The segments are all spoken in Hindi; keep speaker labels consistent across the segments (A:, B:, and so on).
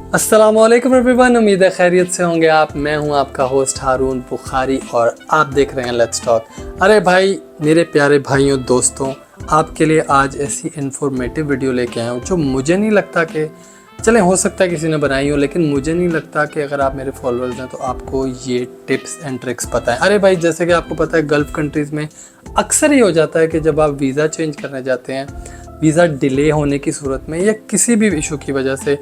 A: अस्सलामुअलैकुम एवरीवन, उम्मीद है खैरियत से होंगे आप। मैं हूं आपका होस्ट हारून बुखारी और आप देख रहे हैं लेट्स टॉक। अरे भाई, मेरे प्यारे भाइयों दोस्तों, आपके लिए आज ऐसी इन्फॉर्मेटिव वीडियो लेके आया हूं जो मुझे नहीं लगता कि चलें, हो सकता है किसी ने बनाई हो, लेकिन मुझे नहीं लगता कि अगर आप मेरे फॉलोअर्स हैं तो आपको ये टिप्स एंड ट्रिक्स पता है। अरे भाई, जैसे कि आपको पता है गल्फ़ कंट्रीज़ में अक्सर ही हो जाता है कि जब आप वीज़ा चेंज करने जाते हैं, वीज़ा डिले होने की सूरत में या किसी भी इशू की वजह से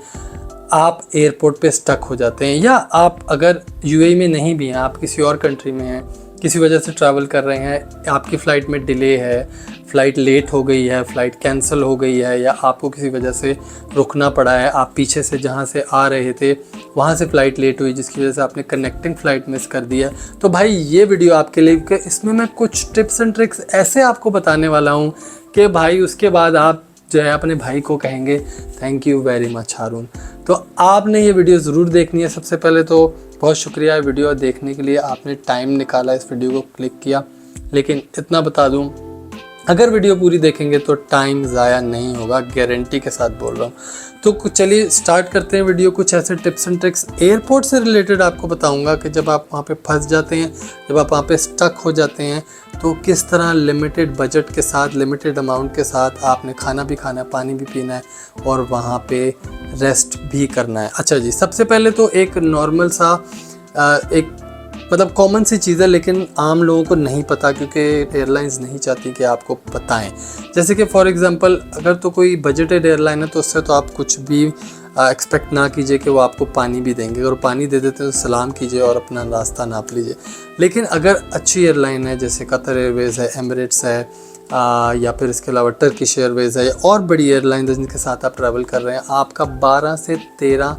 A: आप एयरपोर्ट पे स्टक हो जाते हैं, या आप अगर यूएई में नहीं भी हैं, आप किसी और कंट्री में हैं, किसी वजह से ट्रैवल कर रहे हैं, आपकी फ़्लाइट में डिले है, फ़्लाइट लेट हो गई है, फ़्लाइट कैंसिल हो गई है, या आपको किसी वजह से रुकना पड़ा है, आप पीछे से जहाँ से आ रहे थे वहाँ से फ़्लाइट लेट हुई जिसकी वजह से आपने कनेक्टिंग फ़्लाइट मिस कर दिया। तो भाई ये वीडियो आपके लिए, क्योंकि इसमें मैं कुछ टिप्स एंड ट्रिक्स ऐसे आपको बताने वाला हूँ कि भाई उसके बाद आप जो है अपने भाई को कहेंगे थैंक यू वेरी मच हारून। तो आपने ये वीडियो ज़रूर देखनी है। सबसे पहले तो बहुत शुक्रिया वीडियो देखने के लिए, आपने टाइम निकाला, इस वीडियो को क्लिक किया। लेकिन इतना बता दूं, अगर वीडियो पूरी देखेंगे तो टाइम ज़ाया नहीं होगा, गारंटी के साथ बोल रहा हूँ। तो चलिए स्टार्ट करते हैं वीडियो। कुछ ऐसे टिप्स एंड ट्रिक्स एयरपोर्ट से रिलेटेड आपको बताऊंगा कि जब आप वहाँ पे फंस जाते हैं, जब आप वहाँ पे स्टक हो जाते हैं, तो किस तरह लिमिटेड बजट के साथ, लिमिटेड अमाउंट के साथ आपने खाना भी खाना है, पानी भी पीना है और वहाँ पे रेस्ट भी करना है। अच्छा जी, सबसे पहले तो एक नॉर्मल सा एक मतलब कॉमन सी चीज़ है, लेकिन आम लोगों को नहीं पता क्योंकि एयरलाइंस नहीं चाहती कि आपको बताएं। जैसे कि फॉर एग्जांपल अगर तो कोई बजटेड एयरलाइन है तो उससे तो आप कुछ भी एक्सपेक्ट ना कीजिए कि वो आपको पानी भी देंगे। अगर पानी दे देते हैं तो सलाम कीजिए और अपना रास्ता नाप लीजिए। लेकिन अगर अच्छी एयरलाइन है जैसे कतर एयरवेज़ है, एमिरेट्स है, या फिर इसके अलावा टर्किश एयरवेज़ है, और बड़ी एयरलाइन जिनके साथ आप ट्रैवल कर रहे हैं, आपका 12 से 13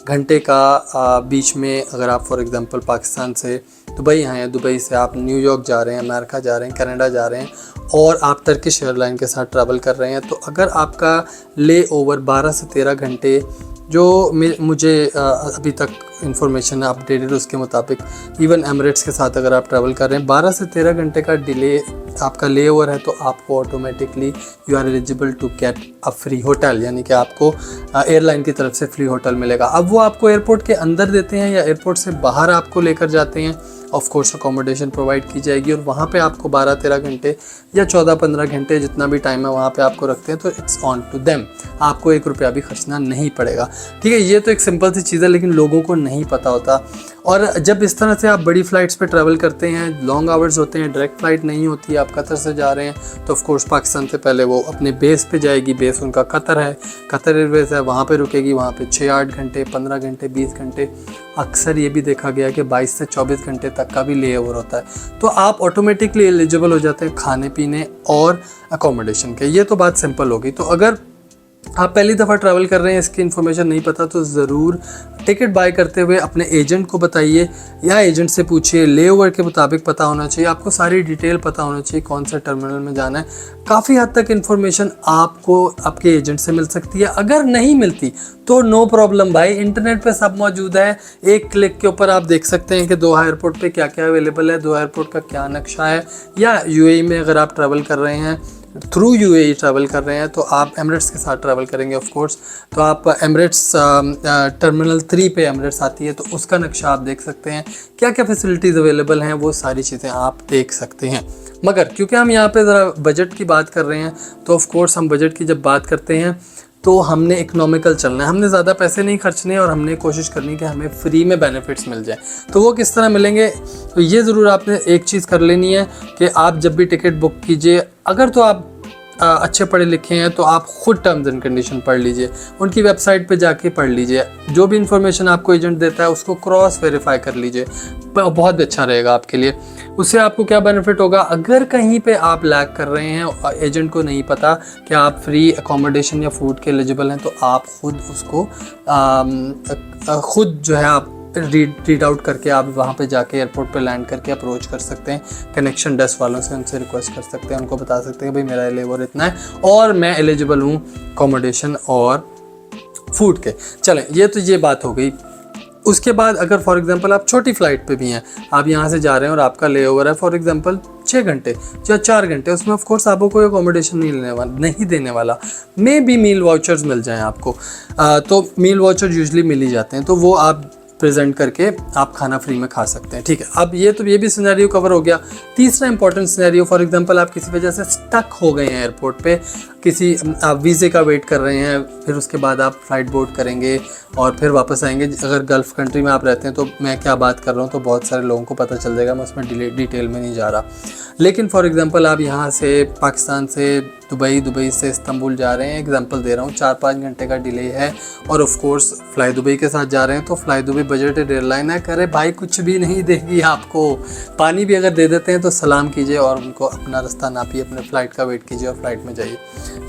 A: घंटे का बीच में, अगर आप फॉर एग्जांपल पाकिस्तान से दुबई हैं, दुबई से आप न्यूयॉर्क जा रहे हैं, अमेरिका जा रहे हैं, कनाडा जा रहे हैं और आप टर्किश एयरलाइन के साथ ट्रैवल कर रहे हैं, तो अगर आपका ले ओवर 12 से 13 घंटे, जो मुझे अभी तक इन्फॉर्मेशन है अपडेटेड उसके मुताबिक, इवन एमिरेट्स के साथ अगर आप ट्रैवल कर रहे हैं 12 से 13 घंटे का डिले आपका ले ओवर है, तो आपको automatically you are eligible to get a free hotel, यानी कि आपको एयरलाइन की तरफ से फ्री होटल मिलेगा। अब वो आपको एयरपोर्ट के अंदर देते हैं या एयरपोर्ट से बाहर आपको लेकर जाते हैं, ऑफ कोर्स अकोमोडेशन प्रोवाइड की जाएगी और वहाँ पे आपको 12-13 घंटे या 14-15 घंटे जितना भी टाइम है वहाँ पे आपको रखते हैं, तो इट्स ऑन टू देम, आपको 1 रुपया भी खर्चना नहीं पड़ेगा। ठीक है, ये तो एक सिंपल सी चीज़ है, लेकिन लोगों को नहीं पता होता। और जब इस तरह से आप बड़ी फ़्लाइट्स पे ट्रैवल करते हैं, लॉन्ग आवर्स होते हैं, डायरेक्ट फ़्लाइट नहीं होती, आप कतर से जा रहे हैं, तो ऑफ कोर्स पाकिस्तान से पहले वो अपने बेस पे जाएगी। बेस उनका कतर है, कतर एयरवेज़ है, वहाँ पे रुकेगी, वहाँ पे 6-8 घंटे, 15 घंटे, 20 घंटे, अक्सर ये भी देखा गया कि 22 से 24 घंटे तक का भी ले ओवर होता है। तो आप ऑटोमेटिकली एलिजिबल हो जाते हैं खाने पीने और अकोमोडेशन के। ये तो बात सिंपल होगी। तो अगर आप पहली दफ़ा ट्रैवल कर रहे हैं, इसकी इन्फॉर्मेशन नहीं पता, तो ज़रूर टिकट बाय करते हुए अपने एजेंट को बताइए या एजेंट से पूछिए। ले ओवर के मुताबिक पता होना चाहिए, आपको सारी डिटेल पता होना चाहिए, कौन सा टर्मिनल में जाना है। काफ़ी हद तक इन्फॉर्मेशन आपको आपके एजेंट से मिल सकती है। अगर नहीं मिलती तो नो प्रॉब्लम भाई, इंटरनेट पे सब मौजूद है। एक क्लिक के ऊपर आप देख सकते हैं कि दोहा एयरपोर्ट पे क्या क्या अवेलेबल है, दोहा एयरपोर्ट का क्या नक्शा है, या यूएई में अगर आप ट्रैवल कर रहे हैं, थ्रू यूएई ट्रैवल कर रहे हैं, तो आप एमिरेट्स के साथ ट्रैवल करेंगे ऑफ कोर्स, तो आप एमिरेट्स टर्मिनल 3 पे एमिरेट्स आती है, तो उसका नक्शा आप देख सकते हैं, क्या क्या फैसिलिटीज़ अवेलेबल हैं, वो सारी चीज़ें आप देख सकते हैं। मगर क्योंकि हम यहाँ पे ज़रा बजट की बात कर रहे हैं, तो ऑफ कोर्स हम बजट की जब बात करते हैं तो हमने इकोनॉमिकल चलना है, हमने ज़्यादा पैसे नहीं खर्चने और हमने कोशिश करनी कि हमें फ्री में बेनिफिट्स मिल जाए। तो वो किस तरह मिलेंगे, तो ये ज़रूर आपने एक चीज़ कर लेनी है कि आप जब भी टिकट बुक कीजिए, अगर तो आप अच्छे पढ़े लिखे हैं तो आप ख़ुद टर्म्स एंड कंडीशन पढ़ लीजिए, उनकी वेबसाइट पे जाके पढ़ लीजिए, जो भी इन्फॉर्मेशन आपको एजेंट देता है उसको क्रॉस वेरीफाई कर लीजिए, बहुत अच्छा रहेगा आपके लिए। उससे आपको क्या बेनिफिट होगा, अगर कहीं पे आप लैग कर रहे हैं और एजेंट को नहीं पता कि आप फ्री अकोमोडेशन या फूड के एलिजिबल हैं, तो आप ख़ुद उसको ख़ुद जो है आप रीड आउट करके आप वहाँ पे जाके एयरपोर्ट पे लैंड करके अप्रोच कर सकते हैं कनेक्शन डेस्क वालों से, उनसे रिक्वेस्ट कर सकते हैं, उनको बता सकते हैं भाई मेरा लेबर इतना है और मैं एलिजिबल हूँ अकोमोडेशन और फूड के। चलें, ये तो ये बात हो गई। उसके बाद अगर फॉर एग्जांपल आप छोटी फ़्लाइट पे भी हैं, आप यहाँ से जा रहे हैं और आपका ले ओवर है फॉर एग्जांपल 6 घंटे या 4 घंटे, उसमें ऑफ कोर्स आपको कोई अकोमोडेशन नहीं देने वाला। मे बी मील वाउचर्स मिल जाएं आपको, तो मील वाउचर यूजुअली मिल ही जाते हैं, तो वो आप प्रेजेंट करके आप खाना फ्री में खा सकते हैं। ठीक है, अब ये भी सिनेरियो कवर हो गया। तीसरा इंपॉर्टेंट सिनेरियो, फॉर एग्जांपल आप किसी वजह से स्टक हो गए हैं एयरपोर्ट पे, किसी आप वीज़े का वेट कर रहे हैं, फिर उसके बाद आप फ्लाइट बोर्ड करेंगे और फिर वापस आएंगे। अगर गल्फ़ कंट्री में आप रहते हैं तो मैं क्या बात कर रहा हूँ तो बहुत सारे लोगों को पता चल जाएगा, मैं उसमें डिटेल में नहीं जा रहा। लेकिन फॉर एग्जांपल आप यहाँ से पाकिस्तान से दुबई से इस्तांबुल जा रहे हैं, एग्जांपल दे रहा हूँ, 4-5 घंटे का डिले है और ऑफ कोर्स फ्लाई दुबई के साथ जा रहे हैं, तो फ्लाई दुबई बजटेड एयरलाइन है। करे भाई कुछ भी नहीं देगी आपको, पानी भी अगर दे देते हैं तो सलाम कीजिए और उनको अपना रास्ता नापिए, अपने फ़्लाइट का वेट कीजिए और फ्लाइट में जाइए।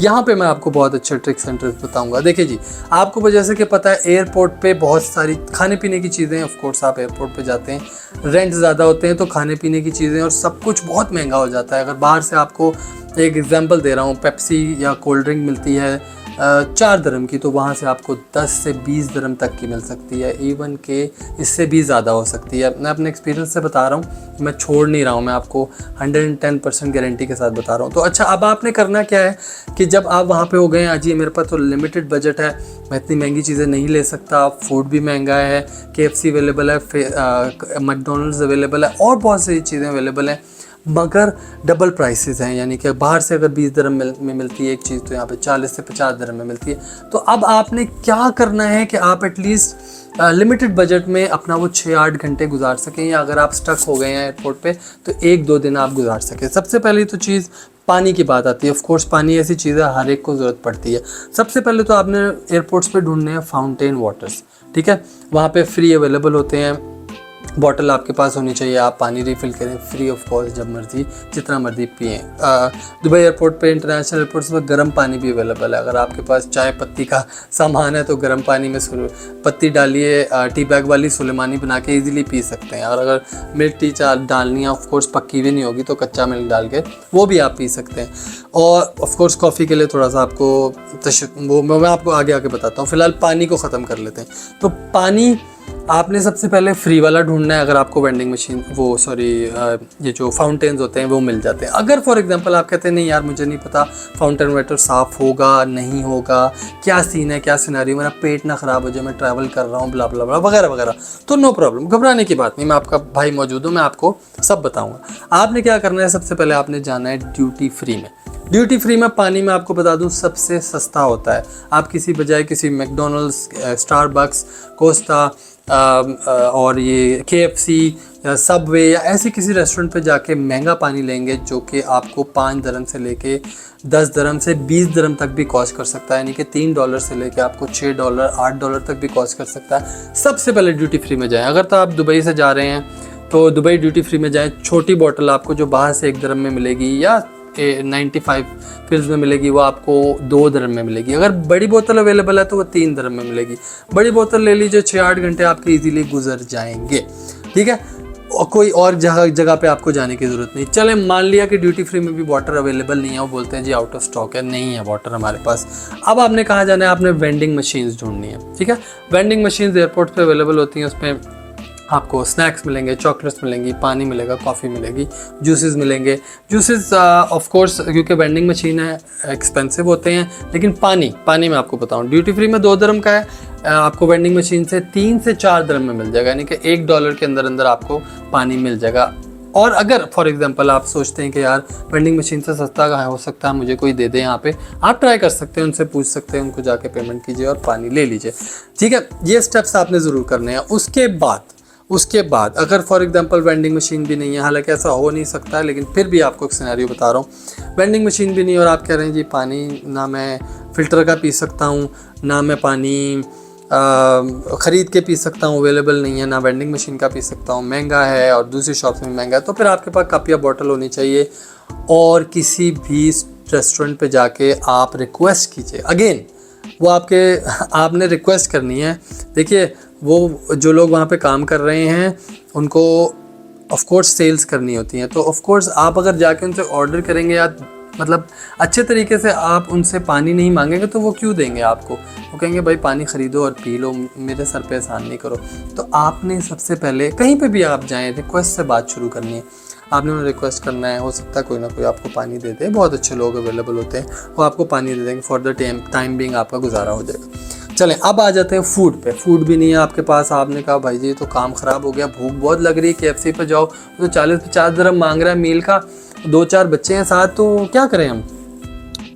A: यहाँ पे मैं आपको बहुत अच्छे ट्रिक्स एंड ट्रिक्स बताऊँगा। देखिए जी, आपको जैसे कि पता है एयरपोर्ट पे बहुत सारी खाने पीने की चीज़ें, ऑफ कोर्स आप एयरपोर्ट पे जाते हैं, रेंट ज़्यादा होते हैं तो खाने पीने की चीज़ें और सब कुछ बहुत महंगा हो जाता है। अगर बाहर से आपको, एक एग्जांपल दे रहा हूँ, पेप्सी या कोल्ड ड्रिंक मिलती है 4 दिरहम की, तो वहाँ से आपको 10 से 20 दिरहम तक की मिल सकती है, इवन के इससे भी ज़्यादा हो सकती है। मैं अपने एक्सपीरियंस से बता रहा हूँ, मैं छोड़ नहीं रहा हूँ, मैं आपको 110% गारंटी के साथ बता रहा हूँ। तो अच्छा, अब आपने करना क्या है कि जब आप वहाँ पे हो गए, आज ये मेरे पास तो लिमिटेड बजट है, मैं इतनी महंगी चीज़ें नहीं ले सकता, फूड भी महंगा है, KFC अवेलेबल है, मैकडोनल्ड्स अवेलेबल है और बहुत सारी चीज़ें अवेलेबल हैं, मगर डबल प्राइसेस हैं। यानी कि बाहर से अगर 20 दिरहम में मिलती है एक चीज़, तो यहाँ पे 40 से 50 दिरहम में मिलती है। तो अब आपने क्या करना है कि आप एटलीस्ट लिमिटेड बजट में अपना वो 6-8 घंटे गुजार सकें, या अगर आप स्टक हो गए हैं एयरपोर्ट पे तो 1-2 दिन आप गुजार सकें। सबसे पहले तो चीज़ पानी की बात आती है। ऑफ कोर्स पानी ऐसी चीज़ है हर एक को ज़रूरत पड़ती है। सबसे पहले तो आपने एयरपोर्ट्स पे ढूंढने हैं फाउंटेन वाटर्स। ठीक है, वहाँ पे फ्री अवेलेबल होते हैं, बॉटल आपके पास होनी चाहिए, आप पानी रिफ़िल करें फ्री ऑफ कॉस्ट, जब मर्ज़ी जितना मर्ज़ी पिएँ। दुबई एयरपोर्ट पे, इंटरनेशनल एयरपोर्ट्स पर गर्म पानी भी अवेलेबल है। अगर आपके पास चाय पत्ती का सामान है तो गर्म पानी में पत्ती डालिए, टी बैग वाली सुलेमानी बना के ईज़िली पी सकते हैं। और अगर मिल्क टी डालनी है, ऑफ कोर्स पक्की भी नहीं होगी तो कच्चा मिल्क डाल के वो भी आप पी सकते हैं। और ऑफ कोर्स कॉफ़ी के लिए थोड़ा सा आपको वो मैं आपको आगे बताता हूँ। फ़िलहाल पानी को ख़त्म कर लेते हैं। तो पानी आपने सबसे पहले फ्री वाला ढूंढना है। अगर आपको वेंडिंग मशीन ये जो फाउंटेन्स होते हैं वो मिल जाते हैं। अगर फॉर एग्जांपल आप कहते हैं नहीं यार मुझे नहीं पता फाउंटेन वाटर साफ़ होगा नहीं होगा, क्या सीन है, क्या सिनेरियो, मेरा पेट ना ख़राब हो जाए, मैं ट्रैवल कर रहा हूँ, ब्ला ब्ला ब्ला वगैरह वगैरह, तो नो प्रॉब्लम, घबराने की बात नहीं, मैं आपका भाई मौजूद हूँ, मैं आपको सब बताऊँगा। आपने क्या करना है, सबसे पहले आपने जाना है ड्यूटी फ्री में। ड्यूटी फ्री में पानी में आपको बता दूं सबसे सस्ता होता है। आप किसी मैकडोनल्ड्स, स्टारबक्स, कोस्टा और ये KFC या सबवे या ऐसे किसी रेस्टोरेंट पे जाके महंगा पानी लेंगे जो कि आपको 5 दिरहम से लेके 10 दिरहम से 20 दिरहम तक भी कॉस्ट कर सकता है। यानी कि $3 से लेके आपको $6, $8 तक भी कॉस्ट कर सकता है। सबसे पहले ड्यूटी फ्री में जाएं। अगर तो आप दुबई से जा रहे हैं तो दुबई ड्यूटी फ्री में जाएं। छोटी बोतल आपको जो बाहर से 1 दिरहम में मिलेगी या 95 फिल्स में मिलेगी वो आपको 2 दिरहम में मिलेगी। अगर बड़ी बोतल अवेलेबल है तो वो 3 दिरहम में मिलेगी। बड़ी बोतल ले लीजिए, 6-8 घंटे आपके इजीली गुजर जाएंगे। ठीक है, और कोई और जगह पे आपको जाने की ज़रूरत नहीं। चले मान लिया कि ड्यूटी फ्री में भी वाटर अवेलेबल नहीं है, वो बोलते हैं जी आउट ऑफ स्टॉक है, नहीं है वाटर हमारे पास। अब आपने कहाँ जाना है, आपने वेंडिंग मशीन्स ढूंढनी है। ठीक है, वेंडिंग मशीन्स एयरपोर्ट पे अवेलेबल होती हैं। उसमें आपको स्नैक्स मिलेंगे, चॉकलेट्स मिलेंगी, पानी मिलेगा, कॉफ़ी मिलेगी, जूसेस मिलेंगे। जूसेस ऑफ कोर्स क्योंकि वेंडिंग मशीन है एक्सपेंसिव होते हैं, लेकिन पानी मैं आपको बताऊं ड्यूटी फ्री में 2 दिरहम का है, आपको वेंडिंग मशीन से 3 से 4 दिरहम में मिल जाएगा। यानी कि $1 के अंदर आपको पानी मिल जाएगा। और अगर फॉर एग्जांपल आप सोचते हैं कि यार वेंडिंग मशीन से सस्ता कहाँ हो सकता है, मुझे कोई दे दे यहाँ पे, आप ट्राई कर सकते हैं, उनसे पूछ सकते हैं, उनको जाके पेमेंट कीजिए और पानी ले लीजिए। ठीक है, ये स्टेप्स आपने ज़रूर करने हैं। उसके बाद अगर फॉर एग्जांपल वेंडिंग मशीन भी नहीं है, हालांकि ऐसा हो नहीं सकता है, लेकिन फिर भी आपको एक सिनेरियो बता रहा हूँ, वेंडिंग मशीन भी नहीं और आप कह रहे हैं जी पानी ना मैं फ़िल्टर का पी सकता हूँ, ना मैं पानी ख़रीद के पी सकता हूँ, अवेलेबल नहीं है, ना वेंडिंग मशीन का पी सकता हूँ, महंगा है और दूसरी शॉप्स में महंगा है, तो फिर आपके पास कप या बॉटल होनी चाहिए और किसी भी रेस्टोरेंट पे जाके आप रिक्वेस्ट कीजिए। अगेन वो आपने रिक्वेस्ट करनी है। देखिए वो जो लोग वहाँ पे काम कर रहे हैं उनको ऑफ कोर्स सेल्स करनी होती हैं, तो ऑफ कोर्स आप अगर जाके उनसे ऑर्डर करेंगे या मतलब अच्छे तरीके से आप उनसे पानी नहीं मांगेंगे तो वो क्यों देंगे आपको, वो कहेंगे भाई पानी ख़रीदो और पी लो, मेरे सर पे एहसान नहीं करो। तो आपने सबसे पहले कहीं पे भी आप जाएं रिक्वेस्ट से बात शुरू करनी है। आपने उन्हें रिक्वेस्ट करना है, हो सकता है कोई ना कोई आपको पानी दे दे, बहुत अच्छे लोग अवेलेबल होते हैं, वो आपको पानी दे देंगे, फॉर द टाइम बिंग आपका गुजारा हो जाएगा। चलें अब आ जाते हैं फूड पे। फूड भी नहीं है आपके पास, आपने कहा भाई जी तो काम ख़राब हो गया, भूख बहुत लग रही है, KFC पे जाओ तो 40-50 दिरहम मांग रहा है मील का, 2-4 बच्चे हैं साथ, तो क्या करें हम?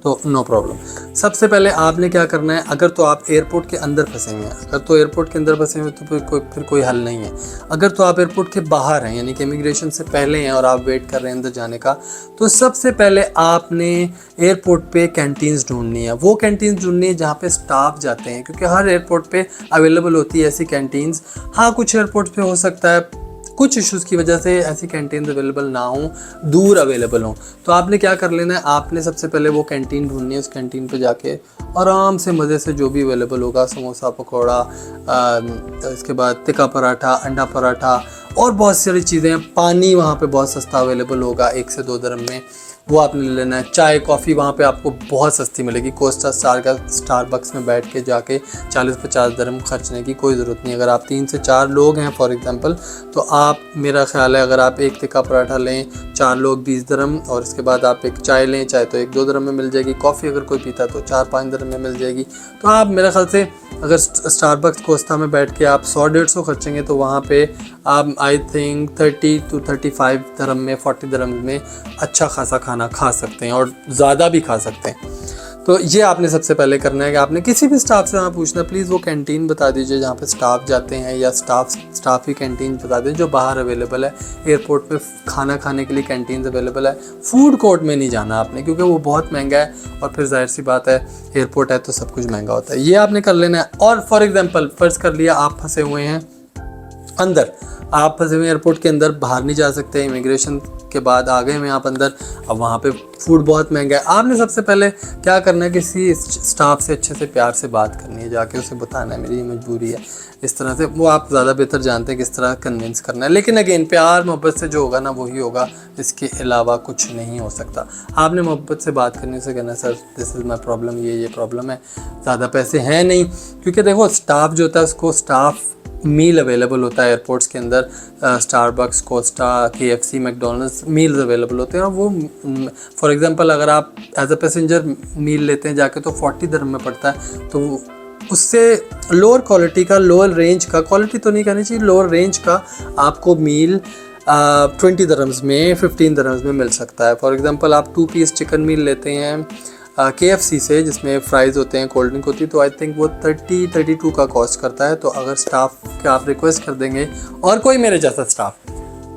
A: तो नो प्रॉब्लम। सबसे पहले आपने क्या करना है, अगर तो आप एयरपोर्ट के अंदर फंसे हुए हैं, अगर तो एयरपोर्ट के अंदर फंसे हुए तो फिर कोई हल नहीं है। अगर तो आप एयरपोर्ट के बाहर हैं, यानी कि इमिग्रेशन से पहले हैं और आप वेट कर रहे हैं अंदर जाने का, तो सबसे पहले आपने एयरपोर्ट पे कैंटीन्स ढूंढनी है। वो कैंटीन्स ढूंढनी है जहाँ पे स्टाफ जाते हैं, क्योंकि हर एयरपोर्ट पे अवेलेबल होती है ऐसी कैंटीन्स। हाँ, कुछ एयरपोर्ट पे हो सकता है कुछ इश्यूज़ की वजह से ऐसी कैंटीन अवेलेबल ना हो, दूर अवेलेबल हो, तो आपने क्या कर लेना है, आपने सबसे पहले वो कैंटीन ढूंढनी है। उस कैंटीन पे जाके आराम से मज़े से जो भी अवेलेबल होगा, समोसा, पकौड़ा, इसके बाद तिक्का पराठा, अंडा पराठा और बहुत सारी चीज़ें, पानी वहाँ पे बहुत सस्ता अवेलेबल होगा 1 से 2 दिरहम में, वो आपने ले लेना है। चाय कॉफ़ी वहाँ पे आपको बहुत सस्ती मिलेगी। कोस्टा स्टारबक्स में बैठ के जाके 40-50 दिरहम खर्चने की कोई ज़रूरत नहीं। अगर आप 3 से 4 लोग हैं फॉर एग्जांपल, तो आप, मेरा ख्याल है अगर आप एक तिक्का पराठा लें, 4 लोग 20 दिरहम, और इसके बाद आप एक चाय लें, चाय तो 1-2 दिरहम में मिल जाएगी, कॉफ़ी अगर कोई पीता तो 4-5 दिरहम में मिल जाएगी। तो आप मेरे ख्याल से अगर स्टारबक्स कोस्टा में बैठ के आप 100-150 खर्चेंगे तो वहाँ पे आप आई थिंक 30-35 दिरहम में, 40 दिरहम में अच्छा खासा खाना खा सकते हैं और ज़्यादा भी खा सकते हैं। तो ये आपने सबसे पहले करना है कि आपने किसी भी स्टाफ से वहाँ पूछना, प्लीज़ वो कैंटीन बता दीजिए जहाँ पे स्टाफ जाते हैं, या स्टाफ ही कैंटीन बता दें जो बाहर अवेलेबल है। एयरपोर्ट में खाना खाने के लिए कैंटीन अवेलेबल है। फूड कोर्ट में नहीं जाना आपने, क्योंकि वो बहुत महंगा है और फिर जाहिर सी बात है एयरपोर्ट है तो सब कुछ महंगा होता है। ये आपने कर लेना है। और फॉर एग्जाम्पल फ़र्ज़ कर लिया आप फंसे हुए हैं अंदर, आप फंसे हुए एयरपोर्ट के अंदर, बाहर नहीं जा सकते, इमिग्रेशन के बाद आ गए हैं आप अंदर, अब वहाँ पे फूड बहुत महंगा है। आपने सबसे पहले क्या करना है, किसी स्टाफ से अच्छे से प्यार से बात करनी है, जाके उसे बताना है मेरी ये मजबूरी है, इस तरह से। वो आप ज़्यादा बेहतर जानते हैं किस तरह कन्विंस करना है, लेकिन अगेन प्यार मोहब्बत से जो होगा ना वही होगा, इसके अलावा कुछ नहीं हो सकता। आपने मोहब्बत से बात करने से कहना, sir this is my problem, ये प्रॉब्लम है, ज़्यादा पैसे हैं नहीं, क्योंकि देखो स्टाफ जो होता है उसको स्टाफ मील अवेलेबल होता है एयरपोर्ट्स के अंदर। Starbucks, Costa, KFC, McDonald's meals available होते हैं, और वो फॉर एग्जांपल अगर आप एज अ पैसेंजर मील लेते हैं जाके तो 40 दिरहम में पड़ता है, तो उससे लोअर क्वालिटी का, लोअर रेंज का, क्वालिटी तो नहीं कहनी चाहिए, लोअर रेंज का आपको मील 20 दिरहम्स में, 15 दिरहम्स में मिल सकता है। फॉर एग्जांपल आप 2 पीस चिकन मील लेते हैं KFC से, जिसमें फ्राइज़ होते हैं, कोल्ड ड्रिंक होती है, तो आई थिंक वो 30-32 का कॉस्ट करता है। तो अगर स्टाफ के आप रिक्वेस्ट कर देंगे और कोई मेरे जैसा स्टाफ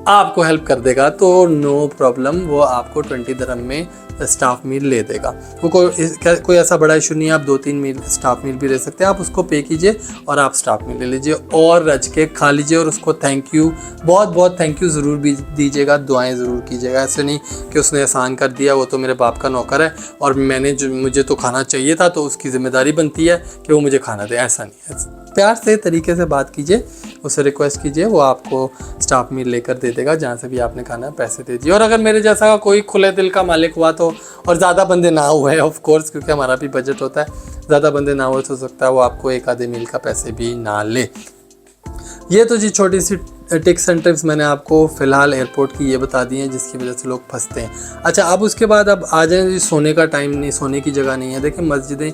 A: आपको हेल्प कर देगा तो नो प्रॉब्लम, वो आपको 20 दिरहम में स्टाफ मील ले देगा। वो कोई ऐसा बड़ा इशू नहीं है, आप 2-3 मील स्टाफ मील भी ले सकते हैं। आप उसको पे कीजिए और आप स्टाफ मील ले लीजिए और रज के खा लीजिए, और उसको थैंक यू, बहुत बहुत थैंक यू ज़रूर भी दीजिएगा, दुआएं ज़रूर कीजिएगा। ऐसे नहीं कि उसने एहसान कर दिया, वो तो मेरे बाप का नौकर है और मुझे तो खाना चाहिए था तो उसकी ज़िम्मेदारी बनती है कि वो मुझे खाना दे, ऐसा नहीं है। प्यार से तरीके से बात कीजिए, उससे रिक्वेस्ट कीजिए, वो आपको स्टाफ मील लेकर दे देगा, जहाँ से भी आपने खाना है पैसे दे दिए। और अगर मेरे जैसा कोई खुले दिल का मालिक हुआ तो, और ज़्यादा बंदे ना हुए ऑफ कोर्स, क्योंकि हमारा भी बजट होता है, ज़्यादा बंदे ना हुए तो हो सकता है वो आपको 1-आधे मील का पैसे भी ना ले। ये तो जी छोटी सी टिप्स एंड ट्रिक्स मैंने आपको फ़िलहाल एयरपोर्ट की ये बता दी हैं जिसकी वजह से लोग फंसते हैं। अच्छा, अब उसके बाद अब आ जाए जी, सोने का टाइम नहीं, सोने की जगह नहीं है। देखिए मस्जिदें,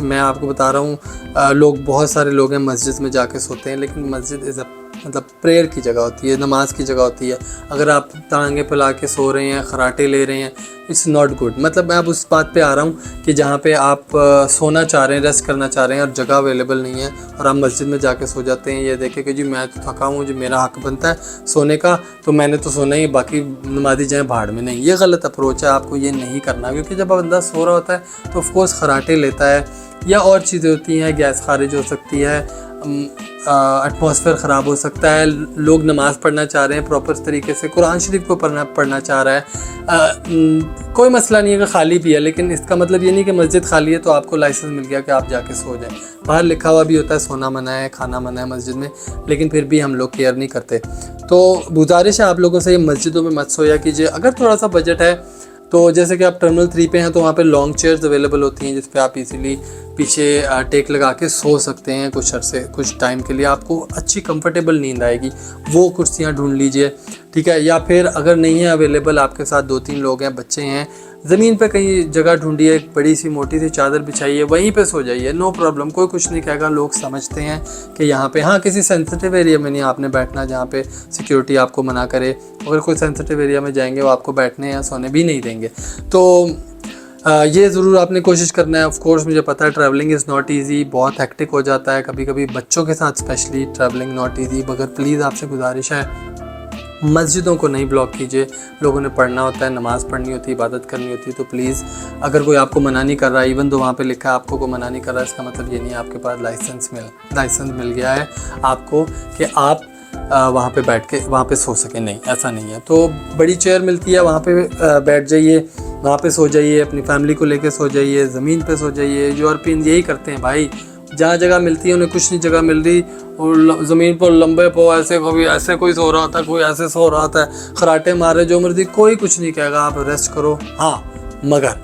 A: मैं आपको बता रहा हूँ, लोग, बहुत सारे लोग हैं मस्जिद में जाके सोते हैं, लेकिन मस्जिद इज़ मतलब प्रेयर की जगह होती है, नमाज की जगह होती है। अगर आप टांगे फैला के सो रहे हैं, खराटे ले रहे हैं, इट्स नॉट गुड। मतलब मैं अब उस बात पे आ रहा हूँ कि जहाँ पे आप सोना चाह रहे हैं, रेस्ट करना चाह रहे हैं और जगह अवेलेबल नहीं है और आप मस्जिद में जाके सो जाते हैं, ये देखें कि जी मैं तो थका हूँ, जो मेरा हक बनता है सोने का, तो मैंने तो सोना ही, बाकी नमाजी जाए भाड़ में। नहीं, ये गलत अप्रोच है, आपको ये नहीं करना, क्योंकि जब बंदा सो रहा होता है तो ऑफकोर्स खराटे लेता है या और चीज़ें होती हैं, गैस खारिज हो सकती है, एटमॉस्फेयर ख़राब हो सकता है, लोग नमाज़ पढ़ना चाह रहे हैं प्रॉपर तरीके से, कुरान शरीफ को पढ़ना चाह रहा है, कोई मसला नहीं है कि खाली भी है, लेकिन इसका मतलब ये नहीं कि मस्जिद खाली है तो आपको लाइसेंस मिल गया कि आप जाके सो जाएं। बाहर लिखा हुआ भी होता है सोना मना है, खाना मना है मस्जिद में, लेकिन फिर भी हम लोग केयर नहीं करते। तो गुजारिश है आप लोगों से, ये मस्जिदों में मत सोया कीजिए। अगर थोड़ा सा बजट है तो जैसे कि आप टर्मिनल 3 पे हैं तो वहाँ पे लॉन्ग चेयर्स अवेलेबल होती हैं जिस पे आप इजीली पीछे टेक लगा के सो सकते हैं कुछ टाइम के लिए, आपको अच्छी कंफर्टेबल नींद आएगी। वो कुर्सियाँ ढूंढ लीजिए, ठीक है। या फिर अगर नहीं है अवेलेबल, आपके साथ 2-3 लोग हैं, बच्चे हैं, ज़मीन पे कहीं जगह ढूंढिए, एक बड़ी सी मोटी सी चादर बिछाइए, वहीं पे सो जाइए, नो प्रॉब्लम, कोई कुछ नहीं कहेगा। लोग समझते हैं कि यहाँ पे हाँ किसी सेंसिटिव एरिया में नहीं आपने बैठना जहाँ पे सिक्योरिटी आपको मना करे। अगर कोई सेंसिटिव एरिया में जाएंगे वो आपको बैठने या सोने भी नहीं देंगे। तो ये ज़रूर आपने कोशिश करना है। ऑफ कोर्स मुझे पता है ट्रैवलिंग इज़ नॉट इजी, बहुत हेक्टिक हो जाता है कभी कभी बच्चों के साथ, स्पेशली ट्रैवलिंग नॉट इजी। मगर प्लीज़ आपसे गुजारिश है, मस्जिदों को नहीं ब्लॉक कीजिए। लोगों ने पढ़ना होता है, नमाज़ पढ़नी होती है, इबादत करनी होती है। तो प्लीज़ अगर कोई आपको मना नहीं कर रहा है, इवन तो वहाँ पे लिखा है आपको को मना नहीं कर रहा है, इसका मतलब ये नहीं है आपके पास लाइसेंस मिल गया है आपको कि आप वहाँ पे बैठ के वहाँ पे सो सके। नहीं, ऐसा नहीं है। तो बड़ी चेयर मिलती है, वहाँ पे बैठ जाइए, वहाँ पे सो जाइए, अपनी फैमिली को लेके सो जाइए, ज़मीन पे सो जाइए। यूरोपियन यही करते हैं भाई, जहाँ जगह मिलती है उन्हें कुछ नहीं जगह मिल रही और ज़मीन पर लंबे पो ऐसे, कभी ऐसे कोई सो रहा था, कोई ऐसे सो रहा था, खराटे मारे जो मर्जी, कोई कुछ नहीं कहेगा, आप रेस्ट करो। हाँ, मगर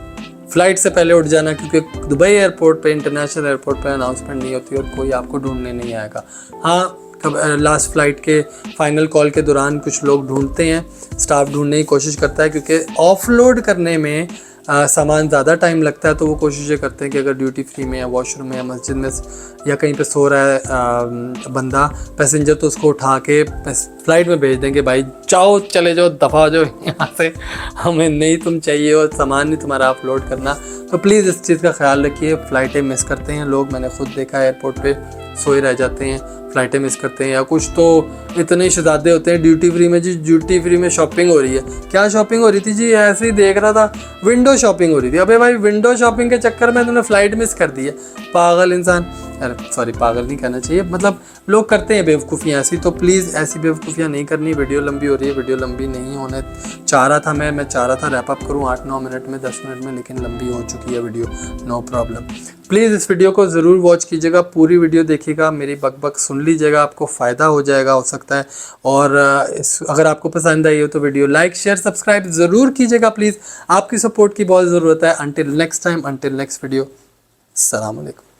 A: फ़्लाइट से पहले उठ जाना, क्योंकि दुबई एयरपोर्ट पे, इंटरनेशनल एयरपोर्ट पे अनाउंसमेंट नहीं होती और कोई आपको ढूंढने नहीं आएगा। हाँ, लास्ट फ्लाइट के फाइनल कॉल के दौरान कुछ लोग ढूंढते हैं, स्टाफ ढूंढने की कोशिश करता है, क्योंकि ऑफलोड करने में सामान ज़्यादा टाइम लगता है। तो वो कोशिश ये करते हैं कि अगर ड्यूटी फ्री में या वॉशरूम में या मस्जिद में या कहीं पे सो रहा है बंदा, पैसेंजर, तो उसको उठा के फ़्लाइट में भेज देंगे, भाई जाओ, चले जाओ, दफ़ा हो जाओ यहाँ से, हमें नहीं तुम चाहिए और सामान नहीं तुम्हारा ऑफलोड करना। तो प्लीज़ इस चीज़ का ख्याल रखिए। फ़्लाइटें मिस करते हैं लोग, मैंने खुद देखा है, एयरपोर्ट पे सोए रह जाते हैं, फ़्लाइटें मिस करते हैं। या कुछ तो इतने शहजादे होते हैं ड्यूटी फ्री में जी, ड्यूटी फ्री में शॉपिंग हो रही है। क्या शॉपिंग हो रही थी जी? ऐसे ही देख रहा था, विंडो शॉपिंग हो रही थी। अबे भाई, विंडो शॉपिंग के चक्कर में तुमने फ़्लाइट मिस कर दी है, पागल इंसान। अरे सॉरी, पागल नहीं कहना चाहिए, मतलब लोग करते हैं बेवकूफ़ियाँ ऐसी। तो प्लीज़ ऐसी बेवकूफ़ियाँ नहीं करनी। वीडियो लंबी हो रही है, वीडियो लंबी नहीं होने चाह रहा था मैं चाह रहा था रैप अप करूँ 8-9 मिनट में, 10 मिनट में, लेकिन लंबी हो चुकी है वीडियो, नो प्रॉब्लम। प्लीज़ इस वीडियो को ज़रूर वॉच कीजिएगा, पूरी वीडियो देखिएगा, मेरी बकबक सुन लीजिएगा, आपको फ़ायदा हो जाएगा हो सकता है। और अगर आपको पसंद आई हो तो वीडियो लाइक, शेयर, सब्सक्राइब ज़रूर कीजिएगा प्लीज़। आपकी सपोर्ट की बहुत ज़रूरत है। Until next time, until next video, अस्सलाम वालेकुम।